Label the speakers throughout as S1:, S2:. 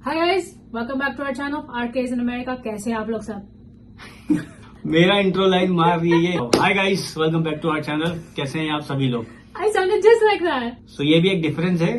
S1: Hi guys, welcome back to our channel RK's in America. कैसे हैं आप लोग सब?
S2: मेरा इंट्रो लाइन मार रही है। Hi guys, welcome back to our channel. कैसे हैं आप सभी लोग?
S1: I sounded just like that.
S2: So ये भी एक डिफरेंस है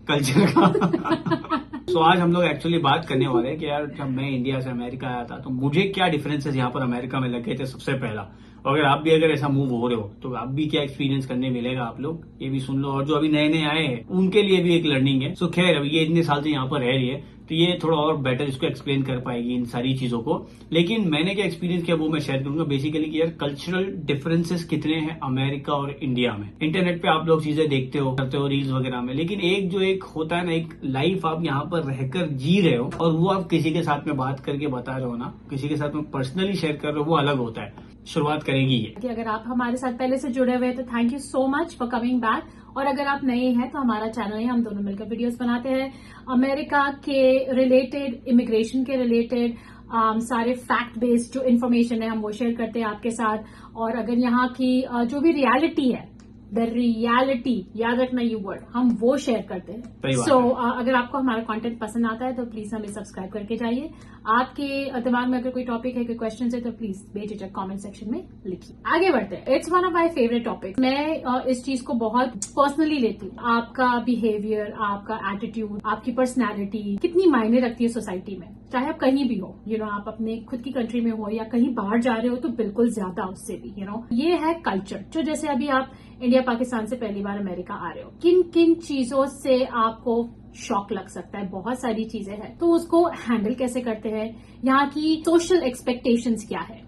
S2: कल्चर का। सो आज हम लोग एक्चुअली बात करने वाले हैं कि यार जब मैं इंडिया से अमेरिका आया था तो मुझे क्या डिफरेंसेस यहाँ पर अमेरिका में लगे थे सबसे पहला। अगर आप भी ऐसा मूव हो रहे हो तो आप भी क्या एक्सपीरियंस करने मिलेगा, आप लोग ये भी सुन लो। और जो अभी नए नए आए हैं उनके लिए भी एक लर्निंग है। सो खैर अभी ये इतने साल से यहाँ पर रह रही है तो ये थोड़ा और बेटर इसको एक्सप्लेन कर पाएगी इन सारी चीजों को। लेकिन मैंने क्या एक्सपीरियंस किया वो मैं शेयर करूंगा बेसिकली कि यार कल्चरल डिफरेंसेस कितने हैं अमेरिका और इंडिया में। इंटरनेट पे आप लोग चीजें देखते हो, करते हो रील्स वगैरह में, लेकिन एक होता है ना, एक लाइफ आप यहाँ पर रहकर जी रहे हो और वो आप किसी के साथ में बात करके बता रहे हो ना, किसी के साथ में पर्सनली शेयर कर रहे हो, वो अलग होता है। शुरुआत करेगी ये
S1: कि अगर आप हमारे साथ पहले से जुड़े हुए हैं तो thank you so much for coming back. और अगर आप नए हैं तो हमारा चैनल है, हम दोनों मिलकर वीडियोस बनाते हैं अमेरिका के रिलेटेड, इमिग्रेशन के रिलेटेड, सारे फैक्ट बेस्ड जो इन्फॉर्मेशन है हम वो शेयर करते हैं आपके साथ। और अगर यहाँ की जो भी रियलिटी है, द रियलिटी, याद रखना ये वर्ड, हम वो शेयर करते हैं। सो अगर आपको हमारा कंटेंट पसंद आता है तो प्लीज हमें सब्सक्राइब करके जाइए। आपके दिमाग में अगर कोई टॉपिक है, कोई क्वेश्चन है तो प्लीज बेझिझक कमेंट सेक्शन में लिखिए। आगे बढ़ते हैं। It's one of my favourite topic. मैं इस चीज को बहुत पर्सनली लेती हूँ। आपका बिहेवियर, आपका एटीट्यूड, आपकी पर्सनैलिटी कितनी मायने रखती है सोसाइटी में, चाहे आप कहीं भी हो। आप अपने खुद की कंट्री में हो या कहीं बाहर जा रहे हो तो बिल्कुल ज्यादा उससे भी ये है कल्चर। जो जैसे अभी आप इंडिया पाकिस्तान से पहली बार अमेरिका आ रहे हो, किन किन चीजों से आपको शॉक लग सकता है, बहुत सारी चीजें हैं। तो उसको हैंडल कैसे करते हैं, यहाँ की सोशल एक्सपेक्टेशंस क्या है,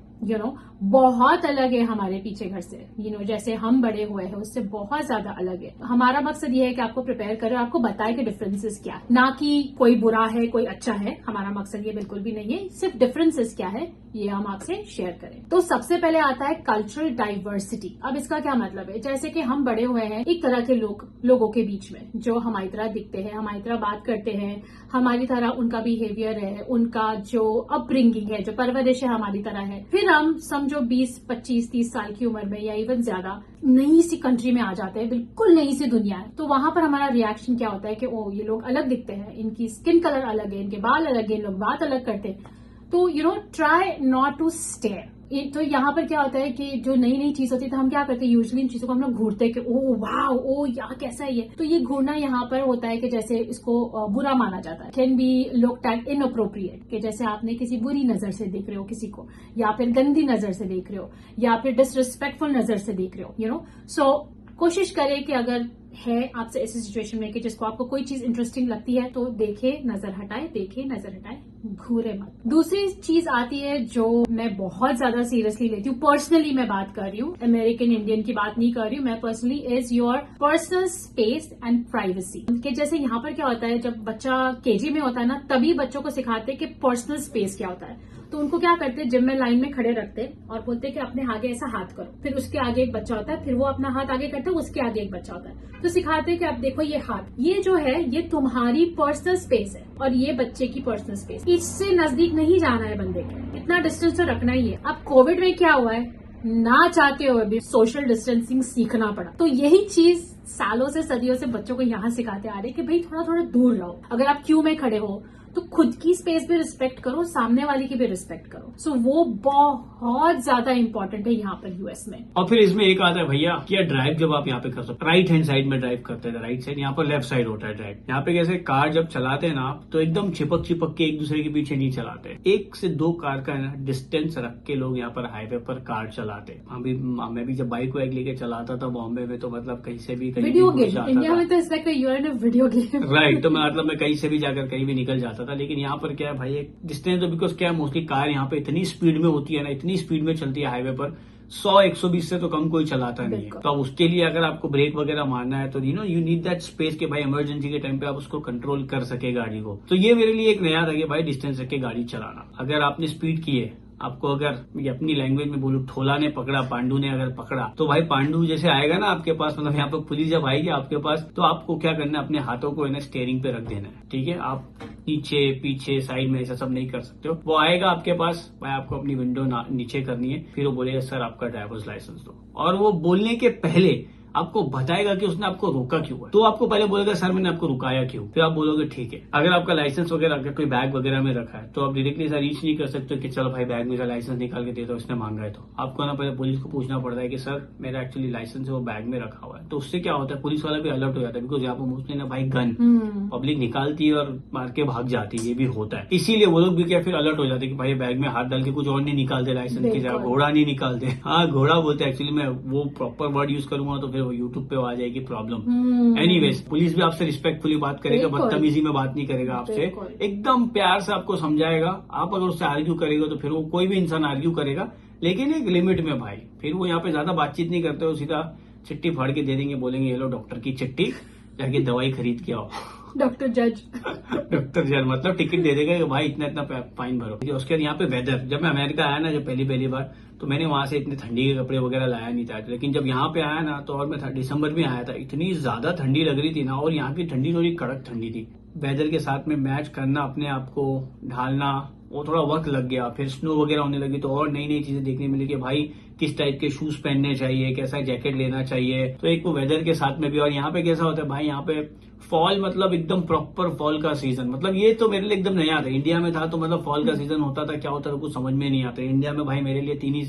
S1: बहुत अलग है हमारे पीछे घर से। जैसे हम बड़े हुए हैं उससे बहुत ज्यादा अलग है। हमारा मकसद ये है कि आपको प्रिपेयर करें, आपको बताए कि डिफरेंसेस क्या है, ना कि कोई बुरा है कोई अच्छा है। हमारा मकसद ये बिल्कुल भी नहीं है, सिर्फ डिफरेंसेस क्या है ये हम आपसे शेयर करें। तो सबसे पहले आता है कल्चरल डाइवर्सिटी। अब इसका क्या मतलब है, जैसे कि हम बड़े हुए हैं एक तरह के लोगों के बीच में जो हमारी तरह दिखते हैं, हमारी तरह बात करते हैं, हमारी तरह उनका बिहेवियर है, उनका जो अपब्रिंगिंग है, जो परवरिश है हमारी तरह है। फिर हम समझो 20, 25, 30 साल की उम्र में या इवन ज्यादा नई सी कंट्री में आ जाते हैं, बिल्कुल नई सी दुनिया है। तो वहां पर हमारा रिएक्शन क्या होता है कि ओ ये लोग अलग दिखते हैं, इनकी स्किन कलर अलग है, इनके बाल अलग है, इन लोग बात अलग करते हैं। तो ट्राई नॉट टू स्टेयर। तो यहाँ पर क्या होता है कि जो नई नई चीज होती है तो हम क्या करते हैं, यूजुअली इन चीजों को हम लोग घूरते हैं कि ओ वाह, ओ यहाँ कैसा है ये। तो ये घूरना यहाँ पर होता है कि जैसे इसको बुरा माना जाता है, can be looked at inappropriate, कि जैसे आपने किसी बुरी नजर से देख रहे हो किसी को, या फिर गंदी नजर से देख रहे हो, या फिर डिसरिस्पेक्टफुल नजर से देख रहे हो। सो कोशिश करें कि अगर है आपसे ऐसी सिचुएशन में कि जिसको आपको कोई चीज इंटरेस्टिंग लगती है तो देखे नजर हटाए, देखे नजर हटाए, घूरे मत। दूसरी चीज आती है जो मैं बहुत ज्यादा सीरियसली लेती हूँ, पर्सनली मैं बात कर रही हूँ, अमेरिकन इंडियन की बात नहीं कर रही हूँ मैं, personally is your personal space and privacy. कि जैसे यहाँ पर क्या होता है, जब बच्चा केजी में होता है ना, तभी बच्चों को सिखाते हैं कि पर्सनल स्पेस क्या होता है। तो उनको क्या करते हैं, जिम में लाइन में खड़े रखते हैं और बोलते हैं कि अपने आगे ऐसा हाथ करो, फिर उसके आगे एक बच्चा होता है, फिर वो अपना हाथ आगे करता है, उसके आगे एक बच्चा होता है। तो सिखाते हैं कि आप देखो ये हाथ, ये जो है ये तुम्हारी पर्सनल स्पेस है और ये बच्चे की पर्सनल स्पेस, इससे नजदीक नहीं जाना है बंदे के, इतना डिस्टेंस तो रखना ही है। अब कोविड में क्या हुआ है, ना चाहते हुए भी सोशल डिस्टेंसिंग सीखना पड़ा। तो यही चीज सालों से सदियों से बच्चों को यहाँ सिखाते आ रहे कि भाई थोड़ा थोड़ा दूर रहो। अगर आप क्यू में खड़े हो तो खुद की स्पेस भी रिस्पेक्ट करो, सामने वाले की भी रिस्पेक्ट करो। सो वो बहुत ज्यादा इंपॉर्टेंट है यहाँ पर यूएस में।
S2: और फिर इसमें एक आता है भैया कि ड्राइव जब आप यहाँ पे कर सकते, राइट हैंड साइड में ड्राइव करते हैं, राइट साइड, यहाँ पर लेफ्ट साइड होता है ड्राइव। यहाँ पे कैसे कार जब चलाते हैं ना आप तो एकदम चिपक के एक दूसरे के पीछे नहीं चलाते, 1 से 2 कार का डिस्टेंस रख के लोग यहाँ पर हाईवे पर कार चलाते। मैं भी जब बाइक वाइक लेके चलाता था बॉम्बे में तो मतलब कहीं से भी
S1: वीडियो गेम, इंडिया में तो इसका you are in a video game,
S2: right. तो मैं कहीं से भी जाकर कहीं भी निकल जाता था। लेकिन यहाँ पर क्या है भाई, एक डिस्टेंस, तो बिकॉज क्या है मोस्टली कार यहाँ पे इतनी स्पीड में होती है ना, इतनी स्पीड में चलती है हाईवे पर, 100-120 से तो कम कोई चलाता नहीं है। तो अब उसके लिए अगर आपको ब्रेक वगैरह मारना है तो यू नीड दैट स्पेस के भाई इमरजेंसी के टाइम पे आप उसको कंट्रोल कर सके गाड़ी को। तो ये मेरे लिए एक नया था कि भाई डिस्टेंस रख के गाड़ी चलाना। अगर आपने स्पीड की है, आपको अगर ये अपनी लैंग्वेज में बोलूं, ठोला ने पकड़ा, पांडू ने अगर पकड़ा, तो भाई पांडू जैसे आएगा ना आपके पास, मतलब यहाँ पर पुलिस जब आएगी आपके पास, तो आपको क्या करना है, अपने हाथों को स्टीयरिंग पे रख देना है, ठीक है। आप नीचे पीछे साइड में ऐसा सब नहीं कर सकते हो। वो आएगा आपके पास, भाई आपको अपनी विंडो नीचे करनी है, फिर वो बोलेगा सर आपका ड्राइवर्स लाइसेंस दो, और वो बोलने के पहले आपको बताएगा कि उसने आपको रोका क्यों है। तो आपको पहले बोलेगा सर मैंने आपको रुकाया क्यों, फिर आप बोलोगे ठीक है। अगर आपका लाइसेंस वगैरह अगर कोई बैग वगैरह में रखा है तो आप डायरेक्टली ऐसा रीच नहीं कर सकते कि चलो भाई बैग में से लाइसेंस निकाल के दे दो, इसने मांगा है। तो आपको ना पहले पुलिस को पूछना पड़ता है कि सर मेरा एक्चुअली लाइसेंस है वो बैग में रखा हुआ है। तो उससे क्या होता है, पुलिस वाला भी अलर्ट हो जाता है, बिकॉज यहाँ पर मोस्टली ना भाई गन पब्लिक निकालती है और मार के भाग जाती है, ये भी होता है। इसीलिए वो लोग भी क्या फिर अलर्ट हो जाते हैं कि भाई बैग में हाथ डाल के कुछ और नहीं निकालते, लाइसेंस की जगह घोड़ा नहीं निकालते। हाँ घोड़ा बोलते हैं, एक्चुअली मैं वो प्रॉपर वर्ड यूज करूंगा तो फिर वो यूट्यूब पे आ जाएगी प्रॉब्लम। एनीवेज पुलिस भी आपसे रिस्पेक्टफुली बात करेगा, बदतमीजी में बात नहीं करेगा आपसे, एकदम प्यार से आपको समझाएगा। आप अगर उससे आर्ग्यू करेगा तो फिर वो कोई भी इंसान आर्ग्यू करेगा, लेकिन एक लिमिट में भाई। फिर वो यहाँ पे ज्यादा बातचीत नहीं करते हो, सीधा चिट्ठी फाड़ के दे देंगे, बोलेंगे ये लो डॉक्टर की चिट्ठी, जाके दवाई खरीद के आओ।
S1: डॉक्टर जज
S2: डॉक्टर जज मतलब टिकट दे देगा कि भाई इतना इतना फाइन भरो। उसके बाद यहाँ पे वेदर, जब मैं अमेरिका आया ना जब पहली बार, तो मैंने वहां से इतने ठंडी के कपड़े वगैरह लाया नहीं था, लेकिन जब यहाँ पे आया ना तो, और मैं दिसंबर में आया था, इतनी ज्यादा ठंडी लग रही थी ना, और यहाँ की ठंडी थोड़ी कड़क ठंडी थी। वेदर के साथ में मैच करना, अपने आप को ढालना, वो थोड़ा वक्त लग गया। फिर स्नो वगैरह होने लगी तो और नई नई चीजें देखने मिली कि भाई किस टाइप के शूज पहनने चाहिए, कैसा जैकेट लेना चाहिए। तो एक वो वेदर के साथ में भी। और यहाँ पे कैसा होता है भाई, यहाँ पे फॉल मतलब एकदम प्रॉपर फॉल का सीजन, मतलब ये तो मेरे लिए एकदम नया था। इंडिया में था तो मतलब फॉल का सीजन होता था, क्या होता था कुछ समझ में नहीं आता। इंडिया में भाई मेरे लिए तीन ही,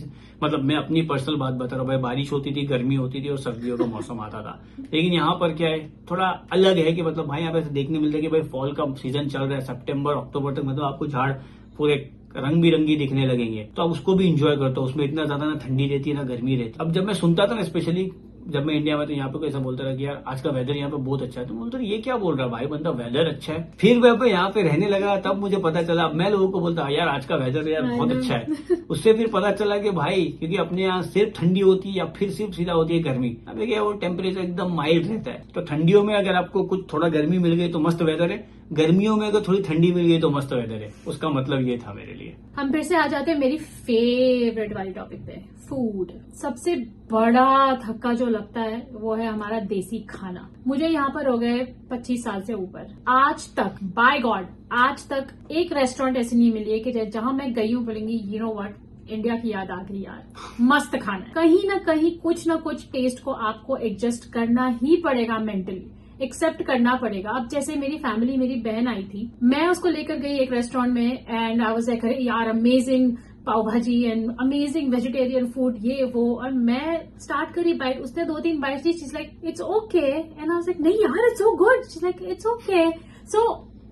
S2: मतलब मैं अपनी पर्सनल बात बता रहा हूँ भाई, बारिश होती थी, गर्मी होती थी और सर्दियों का मौसम आता था। लेकिन यहाँ पर क्या है, थोड़ा अलग है कि मतलब भाई यहाँ पे देखने मिलता है कि भाई फॉल का सीजन चल रहा है, सितंबर अक्टूबर तक, मतलब आपको झाड़ पूरे रंग बिरंगी दिखने लगेंगे, तो आप उसको भी इंजॉय करते हो। उसमें इतना ज्यादा ना ठंडी रहती है ना गर्मी रहती है। अब जब मैं सुनता था ना, स्पेशली जब मैं इंडिया में, तो यहाँ पे कैसा बोलता रहा कि यार आज का वेदर यहाँ पे बहुत अच्छा है, तो बोलता ये क्या बोल रहा है भाई बंदा, वेदर अच्छा है। फिर मैं यहाँ पे रहने लगा तब मुझे पता चला। अब मैं लोगों को बोलता यार आज का वेदर यार बहुत अच्छा है, उससे फिर पता चला कि भाई क्योंकि अपने यहाँ सिर्फ ठंडी होती है या फिर सिर्फ सीधा होती है गर्मी। अब क्या वो टेम्परेचर एकदम माइल्ड रहता है। तो ठंडियों में अगर आपको कुछ थोड़ा गर्मी मिल गई तो मस्त वेदर है, गर्मियों में अगर थोड़ी ठंडी मिल गई तो मस्त वेदर है। उसका मतलब ये था मेरे लिए।
S1: हम फिर से आ जाते हैं मेरी फेवरेट वाली टॉपिक पे, फूड। सबसे बड़ा धक्का जो लगता है वो है हमारा देसी खाना। मुझे यहाँ पर हो गए 25 साल से ऊपर, आज तक बाय गॉड आज तक एक रेस्टोरेंट ऐसी नहीं मिली है कि जहां मैं गई हूँ बोलेंगी यू नो व्हाट, इंडिया की याद आ गई यार, मस्त खाना। कहीं ना कहीं कुछ ना कुछ टेस्ट को आपको एडजस्ट करना ही पड़ेगा, मेंटली एक्सेप्ट करना पड़ेगा। अब जैसे मेरी फैमिली, मेरी बहन आई थी, मैं उसको लेकर गई एक रेस्टोरेंट में एंड आई वाज लाइक यार अमेजिंग पाव भाजी एंड अमेजिंग वेजिटेरियन फूड, ये वो। और मैं स्टार्ट करी बाइट, उसने 2-3 बाइट दी, she's like it's okay and I was like नहीं यार it's so good, she's like it's okay. So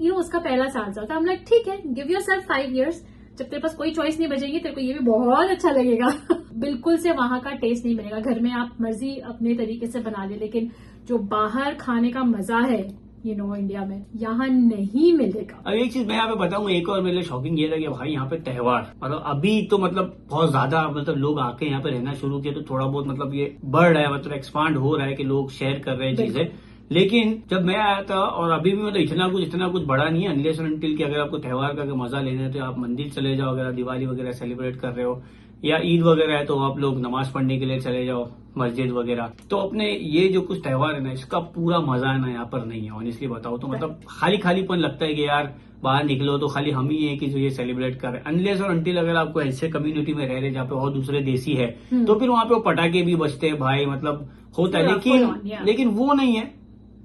S1: you know उसका पहला साल था, आई एम लाइक ठीक है, गिव योरसेल्फ 5 years, जब तेरे पास कोई चॉइस नहीं बचेगी तेरे को ये भी बहुत अच्छा लगेगा। बिल्कुल से वहां का टेस्ट नहीं मिलेगा। घर में आप मर्जी अपने तरीके से बना ले, लेकिन जो बाहर खाने का मजा है यू नो इंडिया में, यहाँ नहीं मिलेगा।
S2: अब एक चीज मैं यहाँ पे बताऊंगा, एक और मेरे लिए शॉकिंग ये था कि भाई यहाँ पे त्योहार, मतलब अभी तो मतलब बहुत ज्यादा मतलब लोग आके यहाँ पे रहना शुरू किए, तो थोड़ा बहुत मतलब ये बढ़ रहा है, मतलब एक्सपांड हो रहा है कि लोग शेयर कर रहे हैं चीजें। लेकिन जब मैं आया था और अभी भी मतलब इतना कुछ बड़ा नहीं है, अनलेस एंड अनटिल कि अगर आपको त्योहार का मजा लेना है तो आप मंदिर चले जाओ, अगर दिवाली वगैरह सेलिब्रेट कर रहे हो या ईद वगैरह है तो आप लोग नमाज पढ़ने के लिए चले जाओ मस्जिद वगैरह। तो अपने ये जो कुछ त्योहार है ना, इसका पूरा मजा है ना यहाँ पर नहीं है, ऑनेस्टली बताओ तो। मतलब खालीपन लगता है कि यार बाहर निकलो तो खाली हम ही है कि जो ये सेलिब्रेट कर रहे हैं। अनलेस और अनटिल अगर आपको ऐसे कम्युनिटी में रह रहे जहाँ पे और दूसरे देसी है तो फिर वहां पे वो पटाखे भी बजते हैं भाई, मतलब होता है। लेकिन वो नहीं है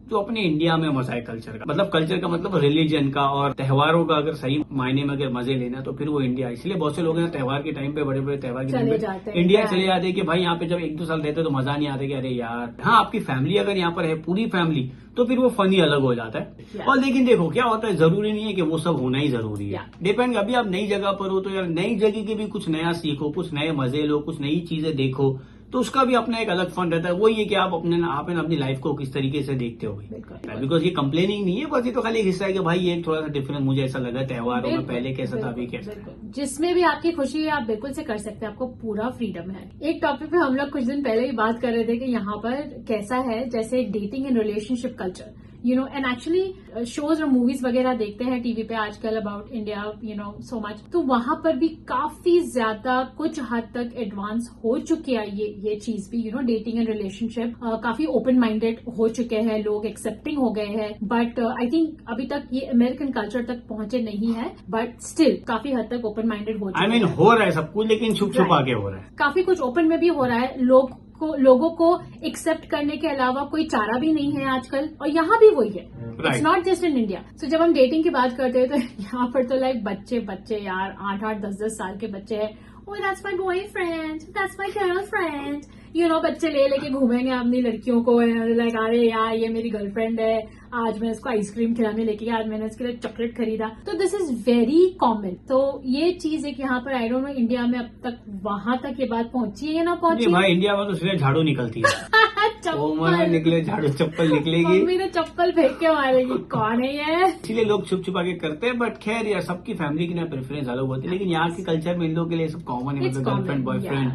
S2: जो अपने इंडिया में मजा है कल्चर का। मतलब कल्चर का मतलब रिलीजन का और त्योहारों का, अगर सही मायने में अगर मजे लेना तो फिर वो इंडिया। इसलिए बहुत से लोग हैं त्योहार के टाइम पे, बड़े बड़े त्योहार के टाइम पे इंडिया चले जाते हैं कि भाई यहाँ पे जब 1-2 साल रहते तो मजा नहीं आता कि अरे यार। हाँ आपकी फैमिली अगर यहाँ पर है, पूरी फैमिली, तो फिर वो फन ही अलग हो जाता है। और लेकिन देखो क्या होता है, जरूरी नहीं है कि वो सब होना ही जरूरी है, डिपेंड। अभी आप नई जगह पर हो तो यार नई जगह के भी कुछ नया सीखो, कुछ नए मजे लो, कुछ नई चीजें देखो, तो उसका भी अपना एक अलग फन रहता है। वही है कि आप अपनी लाइफ को किस तरीके से देखते हो। बिकॉज ये कंप्लेनिंग नहीं है, बस ये तो खाली एक हिस्सा है कि भाई ये थोड़ा सा डिफरेंस मुझे ऐसा लगा त्योहारों में, पहले कैसा था अभी कैसा है।
S1: जिसमें भी आपकी खुशी है आप बिल्कुल से कर सकते हैं, आपको पूरा फ्रीडम है। एक टॉपिक पे हम लोग कुछ दिन पहले ही बात कर रहे थे कि यहाँ पर कैसा है जैसे dating and relationship culture, you know, and actually shows और मूवीज वगैरह देखते हैं टीवी पे आजकल about India, you know, so much. तो वहां पर भी काफी ज्यादा कुछ हद तक एडवांस हो चुकी है ये चीज भी, you know, dating and relationship काफी ओपन माइंडेड हो चुके हैं लोग, एक्सेप्टिंग हो गए हैं। बट आई थिंक अभी तक ये अमेरिकन कल्चर तक पहुंचे नहीं है, बट स्टिल काफी हद तक ओपन माइंडेड हो चुके हैं।
S2: हो रहा है सब कुछ, लेकिन छुप छुपा के हो रहा है।
S1: काफी कुछ ओपन में भी हो रहा है, लोग लोगों को एक्सेप्ट करने के अलावा कोई चारा भी नहीं है आजकल, और यहाँ भी वही है। It's not just in India. So जब हम डेटिंग की बात करते हैं तो यहाँ पर तो लाइक बच्चे यार 8-8, 10-10 साल के बच्चे हैं। Oh that's my boyfriend, that's my girlfriend, बच्चे लेके घूमेंगे अपनी लड़कियों को, लाइक अरे यार ये मेरी गर्लफ्रेंड है, आज मैं इसको आइसक्रीम खिलाने लेके गया, आज मैंने इसके लिए चॉकलेट खरीदा। तो दिस इज वेरी कॉमन। तो ये चीज है कि यहाँ पर आई डोंट नो इंडिया में अब तक वहां तक ये बात पहुंची है या ना पहुंची।
S2: भाई इंडिया में तो सिर्फ झाड़ू निकलती है।
S1: चप्पल
S2: निकले झाड़ू, चप्पल निकलेगी,
S1: मम्मी ने चप्पल फेंक के मारेगी, कौन है ये।
S2: इसीलिए लोग छुप छुपा के करते हैं। बट खैर यार, सबकी फैमिली की ना प्रेफरेंस अलग होती है, लेकिन यहाँ के कल्चर में इन लोगों के लिए सब कॉमन है, मतलब गर्लफ्रेंड बॉयफ्रेंड।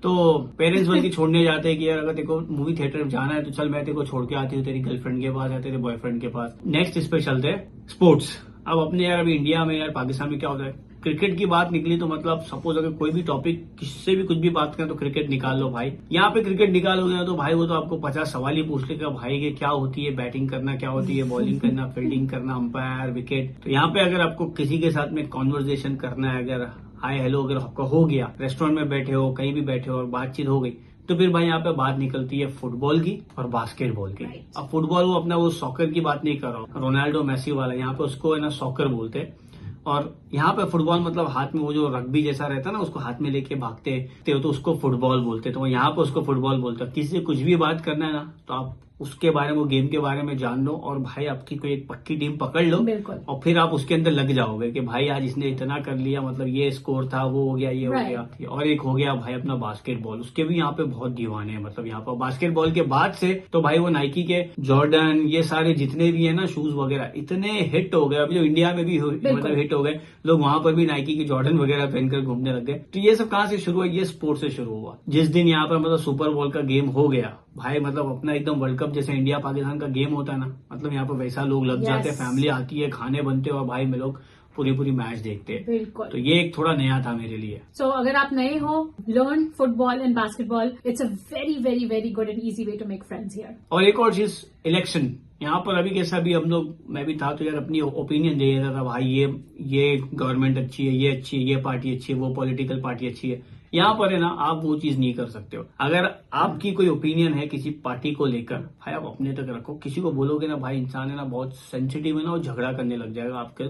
S2: तो पेरेंट्स बल्कि छोड़ने जाते हैं कि यार अगर देखो मूवी थिएटर में जाना है तो चल मैं तेरे को छोड़ के आती हूँ तेरी गर्लफ्रेंड के पास या तेरे बॉयफ्रेंड के पास। नेक्स्ट इस पे चलते हैं स्पोर्ट्स। अब अपने यार अभी इंडिया में यार पाकिस्तान में क्या होता है, क्रिकेट की बात निकली तो मतलब सपोज अगर कोई भी टॉपिक किससे भी कुछ भी बात करें तो क्रिकेट निकाल लो भाई। यहाँ पे क्रिकेट निकालोगे ना तो भाई वो तो आपको 50 सवाल ही पूछ लेगा भाई कि क्या होती है बैटिंग करना, क्या होती है बॉलिंग करना, फील्डिंग करना, अंपायर, विकेट। तो यहाँ पे अगर आपको किसी के साथ में कॉन्वर्जेशन करना है, अगर हाय हेलो अगर आपका हो गया, रेस्टोरेंट में बैठे हो, कहीं भी बैठे हो और बातचीत हो गई, तो फिर भाई यहाँ पे बात निकलती है फुटबॉल की और बास्केटबॉल की। अब फुटबॉल वो अपना वो सॉकर की बात नहीं कर रहा हूँ, रोनाल्डो मैसी वाला, यहाँ पे उसको है ना सॉकर बोलते हैं। और यहाँ पे फुटबॉल मतलब हाथ में वो जो रग्बी जैसा रहता है ना, उसको हाथ में लेके भागते हो तो उसको फुटबॉल बोलते। तो यहाँ पे उसको फुटबॉल बोलते हैं। किसी से कुछ भी बात करना है ना तो आप उसके बारे में, वो गेम के बारे में जान लो और भाई आपकी कोई एक पक्की टीम पकड़ लो और फिर आप उसके अंदर लग जाओगे कि भाई आज इसने इतना कर लिया, मतलब ये स्कोर था, वो हो गया, ये हो गया। और एक हो गया भाई अपना बास्केटबॉल, उसके भी यहाँ पे बहुत दीवाने हैं। मतलब यहाँ पर बास्केटबॉल के बाद से तो भाई वो नाइकी के जॉर्डन, ये सारे जितने भी है ना शूज वगैरह इतने हिट हो गए। अभी जो इंडिया में भी मतलब हिट हो गए, लोग वहां पर भी नाइकी की जॉर्डन वगैरह पहनकर घूमने लग गए। तो ये सब कहाँ से शुरू हुआ? ये स्पोर्ट्स से शुरू हुआ। जिस दिन यहाँ पर मतलब सुपर बॉल का गेम हो गया भाई, मतलब अपना एकदम वर्ल्ड कप जैसे इंडिया पाकिस्तान का गेम होता है ना, मतलब यहाँ पर वैसा लोग लग जाते हैं, फैमिली आती है, खाने बनते हैं और भाई में लोग पूरी मैच देखते हैं। बिल्कुल। तो ये एक थोड़ा नया था मेरे लिए।
S1: सो अगर आप नए हो, learn football and basketball. It's a very very very good and easy way to make friends here.
S2: और एक और चीज, इलेक्शन। यहाँ पर अभी कैसा भी हम लोग, मैं भी था तो यार अपनी ओपिनियन दे देता था भाई, ये गवर्नमेंट अच्छी है, ये अच्छी है, ये पार्टी अच्छी है, वो पॉलिटिकल पार्टी अच्छी है। यहाँ पर है ना आप वो चीज नहीं कर सकते हो। अगर आपकी कोई ओपिनियन है किसी पार्टी को लेकर, भाई आप अपने तक रखो। किसी को बोलोगे ना भाई, इंसान है ना बहुत सेंसिटिव है ना, वो झगड़ा करने लग जाएगा आपके,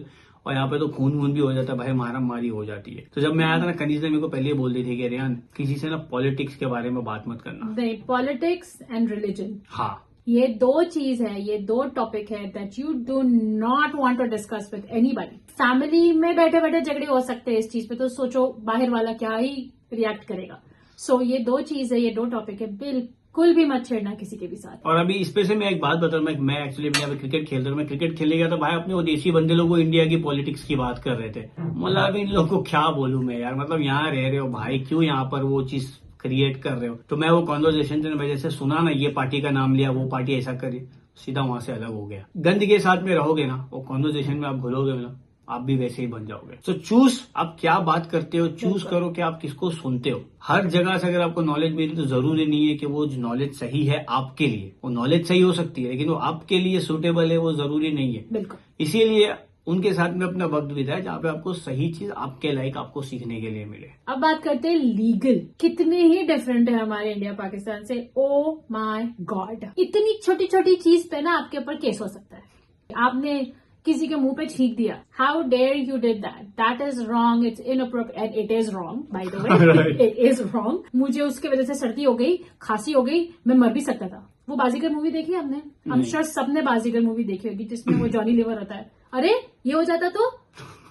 S2: और यहाँ पे तो खून भी हो जाता है भाई, मारामारी मारी हो जाती है। तो जब मैं आया था ना, कनीज ने मेरे को पहले ही बोल दी थी कि रेहान किसी से ना पॉलिटिक्स के बारे में बात मत करना।
S1: नहीं, पॉलिटिक्स एंड रिलीजन,
S2: हाँ
S1: ये दो चीज है, ये दो टॉपिक है that you do not want to discuss with anybody. Family में बैठे बैठे झगड़े हो सकते हैं इस चीज पे, तो सोचो बाहर वाला क्या ही रिएक्ट करेगा। सो ये दो चीज है, ये दो टॉपिक है, बिल्कुल भी मत छेड़ना किसी के भी साथ।
S2: और अभी इस पे से मैं एक बात बता रहा हूँ, मैं एक्चुअली मैं क्रिकेट खेलता हूँ, मैं क्रिकेट खेलने गया तो भाई अपने वो देसी बंदे लोग वो इंडिया की पॉलिटिक्स की बात कर रहे थे। मतलब अभी इन लोगों को क्या बोलूं मैं यार, मतलब यहाँ रह रहे हो भाई, क्यों यहाँ पर वो चीज क्रिएट कर रहे हो। तो मैं वो कॉन्वर्जेशन वजह से सुना ना, ये पार्टी का नाम लिया, वो पार्टी ऐसा करी, सीधा वहां से अलग हो गया। गंद के साथ में रहोगे ना, वो कॉन्वर्जेशन में आप घुलोगे ना, आप भी वैसे ही बन जाओगे। तो चूज, आप क्या बात करते हो, चूज करो कि आप किसको सुनते हो। हर जगह से अगर आपको नॉलेज मिली तो जरूरी नहीं है कि वो नॉलेज सही है आपके लिए। वो नॉलेज सही हो सकती है लेकिन वो आपके लिए सूटेबल है वो जरूरी नहीं है।
S1: बिल्कुल।
S2: इसीलिए उनके साथ में अपना वक्त बिताए जहाँ पे आपको सही चीज आपके लायक आपको सीखने के लिए मिले।
S1: अब बात करते हैं लीगल। कितने ही डिफरेंट है हमारे इंडिया पाकिस्तान से। ओ माय गॉड, इतनी छोटी छोटी चीज पे ना आपके ऊपर केस हो सकता है। आपने किसी के मुंह पे छींक दिया, how dare you did that, that is wrong, it's inappropriate and it is wrong, by the way it is wrong. मुझे उसके वजह से सर्दी हो गई, खांसी हो गई, मैं मर भी सकता था। वो बाजीगर मूवी देखी आपने? हम श्योर सबने बाजीगर मूवी देखी होगी, जिसमें वो जॉनी लीवर होता है। अरे ये हो जाता तो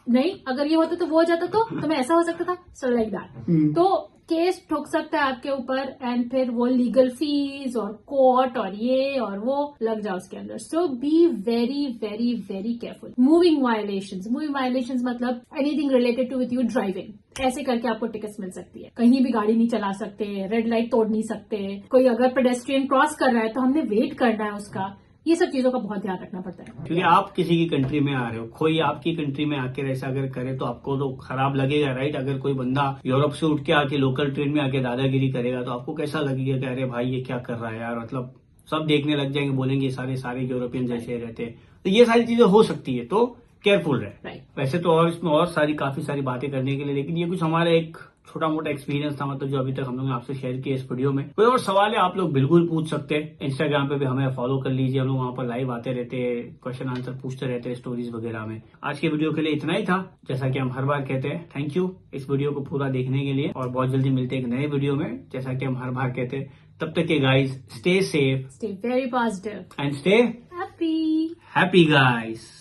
S1: नहीं, अगर ये होता तो वो हो जाता तो मैं ऐसा हो सकता था, सो लाइक दैट। तो केस ठोक सकता है आपके ऊपर एंड फिर वो लीगल फीस और कोर्ट और ये और वो लग जाओ उसके अंदर। So be very very very careful. Moving violations मतलब anything related to with you driving, ऐसे करके आपको टिकट्स मिल सकती है। कहीं भी गाड़ी नहीं चला सकते, रेड लाइट तोड़ नहीं सकते, कोई अगर पेडेस्ट्रियन क्रॉस कर रहा है तो हमने वेट करना है उसका। ये सब चीजों का बहुत ध्यान रखना पड़ता है,
S2: क्योंकि आप किसी की कंट्री में आ रहे हो, कोई आपकी कंट्री में आके ऐसा अगर करे तो आपको तो खराब लगेगा, राइट। अगर कोई बंदा यूरोप से उठ के आके लोकल ट्रेन में आके दादागिरी करेगा तो आपको कैसा लगेगा कि अरे भाई ये क्या कर रहा है यार, मतलब सब देखने लग जाएंगे, बोलेंगे सारे यूरोपियन जैसे रहते हैं। तो ये सारी चीजें हो सकती है, तो केयरफुल रहे। वैसे तो और इसमें और काफी सारी बातें करने के लिए, लेकिन ये कुछ हमारा एक छोटा मोटा एक्सपीरियंस था, मतलब जो अभी तक हम लोग ने आपसे शेयर किया इस वीडियो में। कोई और सवाल है आप लोग बिल्कुल पूछ सकते हैं। इंस्टाग्राम पे भी हमें फॉलो कर लीजिए, हम लोग वहां पर लाइव आते रहते हैं, क्वेश्चन आंसर पूछते रहते हैं स्टोरीज वगैरह में। आज के वीडियो के लिए इतना ही था। जैसा कि हम हर बार कहते हैं, थैंक यू इस वीडियो को पूरा देखने के लिए, और बहुत जल्दी मिलते हैं एक नए वीडियो में। जैसा कि हम हर बार कहते हैं, तब तक के guys stay safe,
S1: Stay very positive.
S2: And stay
S1: Happy.
S2: Happy guys.